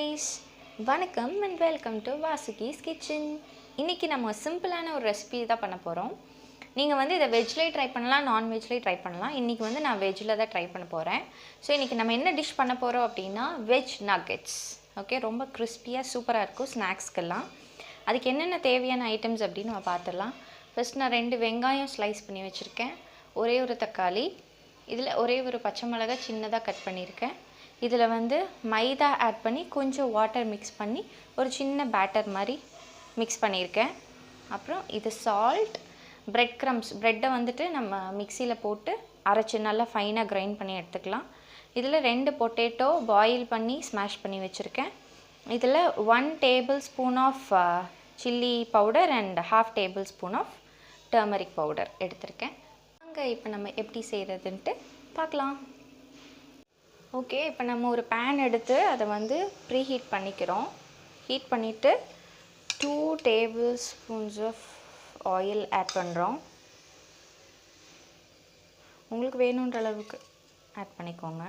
guys, வணக்கம் and welcome to Vasuki's Kitchen. இன்னைக்கு நம்ம சிம்பிளான ஒரு ரெசிபி தான் பண்ண போறோம். நீங்க வந்து இத வெஜ்லயே ட்ரை பண்ணலாம், நான் வெஜ்லயே ட்ரை பண்ணலாம். இன்னைக்கு வந்து நான் வெஜ்ல தான் ட்ரை பண்ண போறேன். சோ இன்னைக்கு நம்ம என்ன டிஷ் பண்ண போறோம் அப்படினா வெஜ் நகெட்ஸ். ஓகே, ரொம்ப கிறிஸ்பியா சூப்பரா இருக்கும் ஸ்நாக்ஸ்க்கெல்லாம். அதுக்கு என்னென்ன தேவையான ஐட்டம்ஸ் அப்படினு நம்ம பார்த்தறலாம். ஃபர்ஸ்ட் நான் 2 வெங்காயம் ஸ்லைஸ் பண்ணி வச்சிருக்கேன். ஒரே ஒரு தக்காளி, இதுல ஒரே ஒரு பச்சை மிளகாய் சின்னதா கட் பண்ணியிருக்கேன். இதில் வந்து மைதா ஆட் பண்ணி கொஞ்சம் வாட்டர் மிக்ஸ் பண்ணி ஒரு சின்ன பேட்டர் மாதிரி மிக்ஸ் பண்ணியிருக்கேன். அப்புறம் இது சால்ட், பிரெட் க்ரம்ஸ், ப்ரெட்டை வந்துட்டு நம்ம மிக்சியில் போட்டு அரைச்சி நல்லா ஃபைனாக கிரைண்ட் பண்ணி எடுத்துக்கலாம். இதில் 2 பொட்டேட்டோ பாயில் பண்ணி ஸ்மாஷ் பண்ணி வச்சுருக்கேன். இதில் 1 table spoon of chilli powder and 1/2 table spoon of turmeric powder எடுத்திருக்கேன். அங்கே இப்போ நம்ம எப்படி செய்கிறதுன்ட்டு பார்க்கலாம். ஓகே, இப்போ நம்ம ஒரு பேன் எடுத்து அதை வந்து ப்ரீ ஹீட் பண்ணிக்கிறோம். ஹீட் பண்ணிவிட்டு 2 table spoons of oil add பண்ணுறோம். உங்களுக்கு வேணுன்ற அளவுக்கு ஆட் பண்ணிக்கோங்க.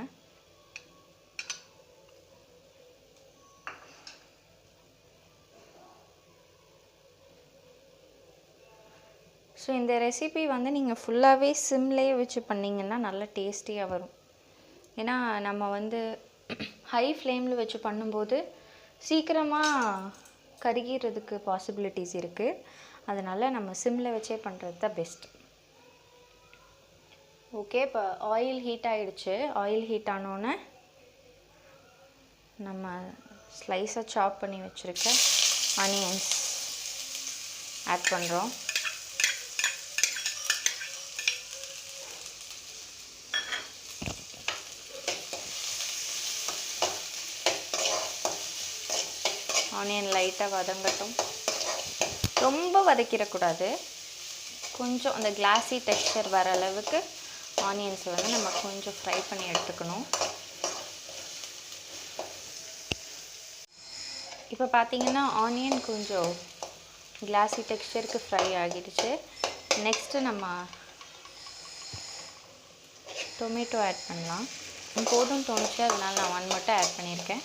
ஸோ இந்த ரெசிபி வந்து நீங்கள் ஃபுல்லாகவே சிம்லேயே வச்சு பண்ணிங்கன்னா நல்லா டேஸ்டியாக வரும். ஏன்னா நம்ம வந்து ஹை ஃப்ளேமில் வச்சு பண்ணும்போது சீக்கிரமாக கருகிறதுக்கு பாசிபிலிட்டிஸ் இருக்குது. அதனால் நம்ம சிம்மில் வச்சே பண்ணுறது தான் பெஸ்ட். ஓகே, இப்போ ஆயில் ஹீட் ஆகிடுச்சு. ஆயில் ஹீட் ஆனோடனே நம்ம ஸ்லைஸாக சாப் பண்ணி வச்சுருக்க ஆனியன்ஸ் ஆட் பண்ணுறோம். ஆனியன் லைட்டாக வதங்கட்டும். ரொம்ப வதக்கிடக்கூடாது. கொஞ்சம் அந்த கிளாஸி டெக்ஸ்சர் வர அளவுக்கு ஆனியன்ஸை வந்து நம்ம கொஞ்சம் ஃப்ரை பண்ணி எடுத்துக்கணும். இப்போ பார்த்தீங்கன்னா ஆனியன் கொஞ்சம் கிளாஸி டெக்ஸ்சருக்கு ஃப்ரை ஆகிடுச்சு. நெக்ஸ்ட்டு நம்ம டொமேட்டோ ஆட் பண்ணலாம். போதும் தோணுச்சு, அதனால நான் 1 மட்டும் ஆட் பண்ணியிருக்கேன்.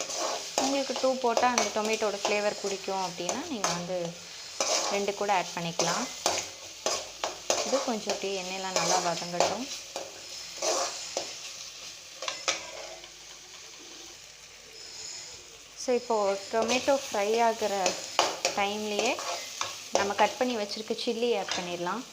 உங்களுக்கு 2 போட்டால் அந்த டொமேட்டோட ஃப்ளேவர் பிடிக்கும் அப்படின்னா நீங்கள் வந்து 2 கூட ஆட் பண்ணிக்கலாம். இது கொஞ்சம் அப்படியே எண்ணெயெலாம் நல்லா வதங்கட்டும். ஸோ இப்போது டொமேட்டோ ஃப்ரை ஆகிற டைம்லேயே நம்ம கட் பண்ணி வச்சுருக்க சில்லி ஆட் பண்ணிடலாம்.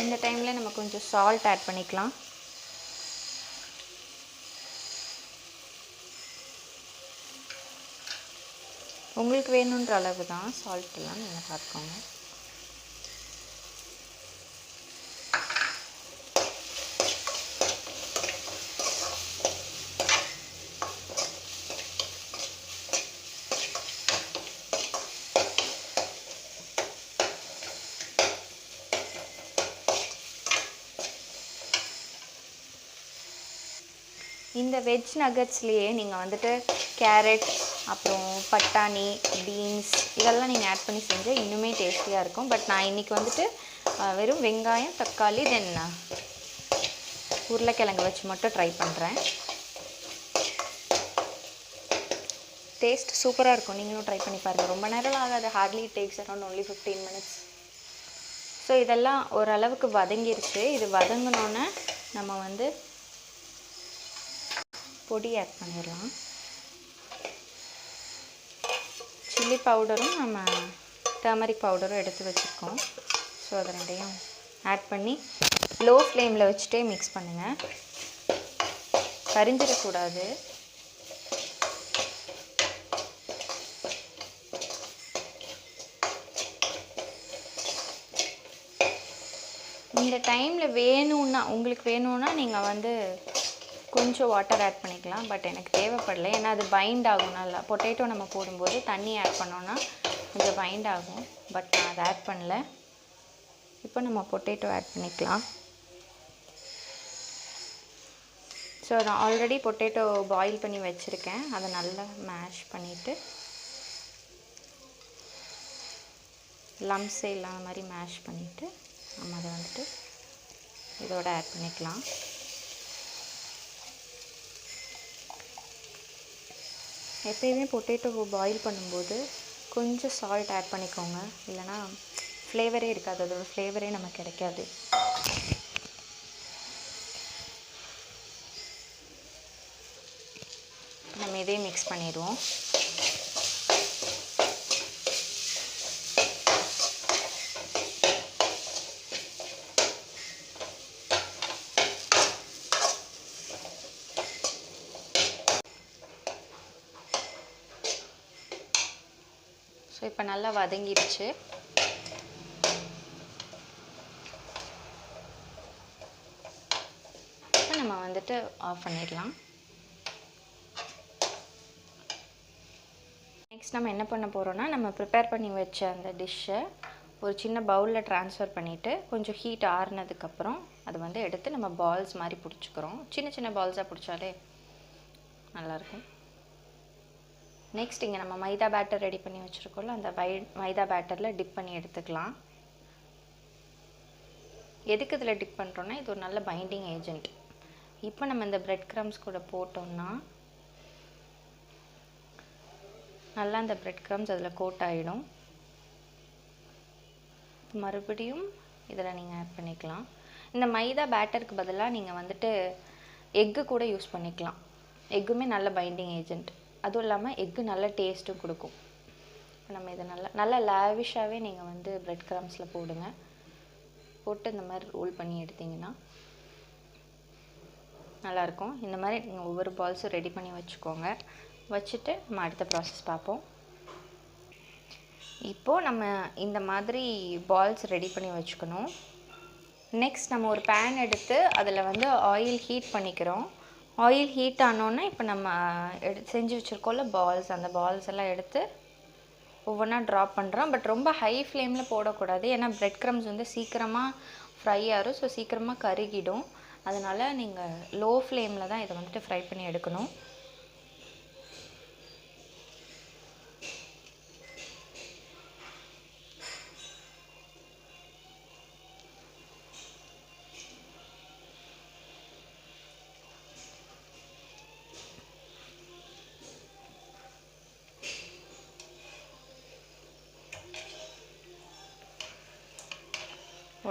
இந்த டைமில் நம்ம கொஞ்சம் சால்ட் ஆட் பண்ணிக்கலாம். உங்களுக்கு வேணுன்ற அளவு தான் சால்ட்டெல்லாம் நீங்கள் பார்த்துக்கோங்க. இந்த வெஜ் நகட்ஸ்லேயே நீங்கள் வந்துட்டு கேரட், அப்புறம் பட்டாணி, பீன்ஸ் இதெல்லாம் நீங்கள் ஆட் பண்ணி செஞ்சால் இன்னுமே டேஸ்டியாக இருக்கும். பட் நான் இன்றைக்கி வந்துட்டு வெறும் வெங்காயம், தக்காளி, தென் உருளைக்கிழங்கு வச்சு மட்டும் ட்ரை பண்ணுறேன். டேஸ்ட் சூப்பராக இருக்கும். நீங்களும் ட்ரை பண்ணி பாருங்கள். ரொம்ப நேரம் ஆகாது. Hardly takes around only 15 minutes. So இதெல்லாம் ஓரளவுக்கு வதங்கிருச்சு. இது வதங்கினோன்னே நம்ம வந்து பொடி ஆட் பண்ணிடலாம். சில்லி பவுடரும் நம்ம டர்மரிக் பவுடரும் எடுத்து வச்சுருக்கோம். ஸோ அதை 2யும் ஆட் பண்ணி லோ ஃப்ளேமில் வச்சுட்டே மிக்ஸ் பண்ணுங்கள். கரிஞ்சிடக்கூடாது. இந்த டைமில் உங்களுக்கு வேணும்னா நீங்கள் வந்து கொஞ்சம் வாட்டர் ஆட் பண்ணிக்கலாம். பட் எனக்கு தேவைப்படலை. ஏன்னா அது பைண்ட் ஆகும் நல்லா. பொட்டேட்டோ நம்ம போடும்போது தண்ணி ஆட் பண்ணோன்னா கொஞ்சம் பைண்ட் ஆகும். பட் நான் அதை ஆட் பண்ணல. இப்போ நம்ம பொட்டேட்டோ ஆட் பண்ணிக்கலாம். ஸோ நான் ஆல்ரெடி பொட்டேட்டோ பாயில் பண்ணி வச்சுருக்கேன். அதை நல்லா மேஷ் பண்ணிவிட்டு லம்ஸே இல்லாத மாதிரி மேஷ் பண்ணிவிட்டு நம்ம அதை வந்துட்டு இதோட ஆட் பண்ணிக்கலாம். எப்பயுமே பொட்டேட்டோ பாயில் பண்ணும்போது கொஞ்சம் சால்ட் ஆட் பண்ணிக்கோங்க, இல்லைனா ஃப்ளேவரே இருக்காது, அதோட ஃப்ளேவரே நமக்கு கிடைக்காது. நம்ம இதே மிக்ஸ் பண்ணிடுவோம். ஸோ இப்போ நல்லா வதங்கிடுச்சு. இப்போ நம்ம வந்துட்டு ஆஃப் பண்ணிடலாம். நெக்ஸ்ட் நம்ம என்ன பண்ண போகிறோன்னா, நம்ம ப்ரிப்பேர் பண்ணி வச்ச அந்த டிஷ்ஷை ஒரு சின்ன பவுலில் ட்ரான்ஸ்ஃபர் பண்ணிவிட்டு கொஞ்சம் ஹீட் ஆறுனதுக்கப்புறம் அதை வந்து எடுத்து நம்ம பால்ஸ் மாதிரி பிடிச்சிக்கிறோம். சின்ன சின்ன பால்ஸாக பிடிச்சாலே நல்லாயிருக்கும். நெக்ஸ்ட் இங்கே நம்ம மைதா பேட்டர் ரெடி பண்ணி வச்சுருக்கோம்ல, அந்த மைதா பேட்டரில் டிப் பண்ணி எடுத்துக்கலாம். எதுக்கு இதில் டிப் பண்ணுறோன்னா, இது ஒரு நல்ல பைண்டிங் ஏஜென்ட். இப்போ நம்ம இந்த பிரெட் க்ரம்ஸ் கூட போட்டோம்னா நல்லா அந்த பிரெட் க்ரம்ஸ் அதில் கோட் ஆகிடும். மறுபடியும் இதில் நீங்கள் ஆட் பண்ணிக்கலாம். இந்த மைதா பேட்டருக்கு பதிலாக நீங்கள் வந்துட்டு எக்கு கூட யூஸ் பண்ணிக்கலாம். எக்குமே நல்ல பைண்டிங் ஏஜென்ட். அதுவும் இல்லாமல் எக்கு நல்ல டேஸ்ட்டும் கொடுக்கும். நம்ம இதை நல்லா லாவிஷாகவே நீங்கள் வந்து பிரெட் க்ரம்ஸில் போடுங்க. போட்டு இந்த மாதிரி ரோல் பண்ணி எடுத்திங்கன்னா நல்லாயிருக்கும். இந்த மாதிரி நீங்கள் ஒவ்வொரு பால்ஸும் ரெடி பண்ணி வச்சுக்கோங்க. வச்சுட்டு நம்ம அடுத்த ப்ராசஸ் பார்ப்போம். இப்போது நம்ம இந்த மாதிரி பால்ஸ் ரெடி பண்ணி வச்சுக்கணும். நெக்ஸ்ட் நம்ம ஒரு பேன் எடுத்து அதில் வந்து ஆயில் ஹீட் பண்ணிக்கிறோம். ஆயில் ஹீட் ஆனோன்னா இப்போ நம்ம செஞ்சு வச்சுருக்கோம்ல பால்ஸ், அந்த பால்ஸ் எல்லாம் எடுத்து ஒவ்வொன்றா ட்ராப் பண்ணுறோம். பட் ரொம்ப ஹை ஃப்ளேமில் போடக்கூடாது, ஏன்னா பிரெட் க்ரம்ஸ் வந்து சீக்கிரமாக ஃப்ரை ஆகும். ஸோ சீக்கிரமாக கருகிடும். அதனால் நீங்கள் லோ ஃப்ளேமில் தான் இதை வந்துட்டு ஃப்ரை பண்ணி எடுக்கணும்.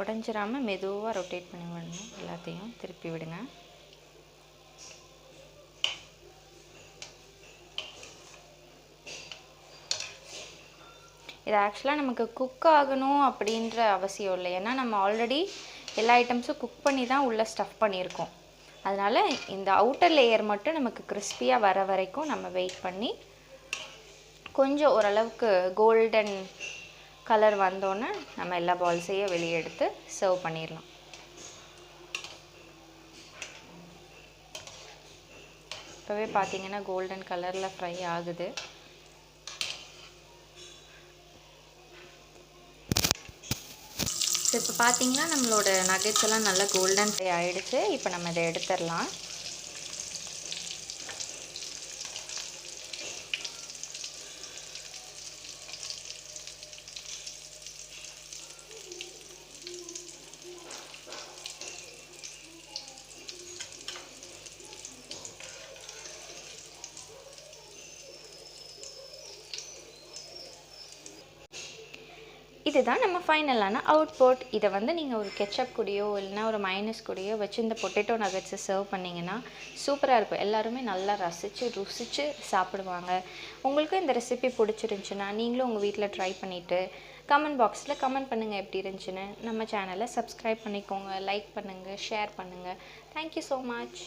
உடஞ்சிராமல் மெதுவாக ரொட்டேட் பண்ணி விடணும். எல்லாத்தையும் திருப்பி விடுங்க. இது ஆக்சுவலாக நமக்கு குக் ஆகணும் அப்படின்ற அவசியம் இல்லை, ஏன்னா நம்ம ஆல்ரெடி எல்லா ஐட்டம்ஸும் குக் பண்ணி தான் உள்ளே ஸ்டஃப் பண்ணியிருக்கோம். அதனால் இந்த அவுட்டர் லேயர் மட்டும் நமக்கு கிறிஸ்பியாக வர வரைக்கும் நம்ம வெயிட் பண்ணி கொஞ்சம் ஓரளவுக்கு கோல்டன் கலர் வந்தோன்னே நம்ம எல்லா பால்ஸையும் வெளியே எடுத்து சர்வ் பண்ணிடலாம். இப்போவே பார்த்தீங்கன்னா கோல்டன் கலரில் ஃப்ரை ஆகுது. ஸோ இப்போ பார்த்தீங்கன்னா நம்மளோட நகெட்ஸ் எல்லாம் நல்லா கோல்டன் ஃப்ரை ஆகிடுச்சு. இப்போ நம்ம இதை எடுத்துடலாம். இதுதான் நம்ம ஃபைனலான அவுட்புட். இதை வந்து நீங்கள் ஒரு கெச்சப் கூடயோ இல்லைனா ஒரு மைனஸ் கூடயோ வச்சு இந்த பொட்டேட்டோ நகட்ஸை சர்வ் பண்ணிங்கன்னா சூப்பராக இருக்கும். எல்லாருமே நல்லா ருசித்து சாப்பிடுவாங்க. உங்களுக்கும் இந்த ரெசிபி பிடிச்சிருந்துச்சுன்னா நீங்களும் உங்கள் வீட்டில் ட்ரை பண்ணிவிட்டு கமெண்ட் பாக்ஸில் கமெண்ட் பண்ணுங்கள் எப்படி இருந்துச்சுன்னு. நம்ம சேனலை சப்ஸ்கிரைப் பண்ணிக்கோங்க, லைக் பண்ணுங்கள், ஷேர் பண்ணுங்கள். Thank you so much.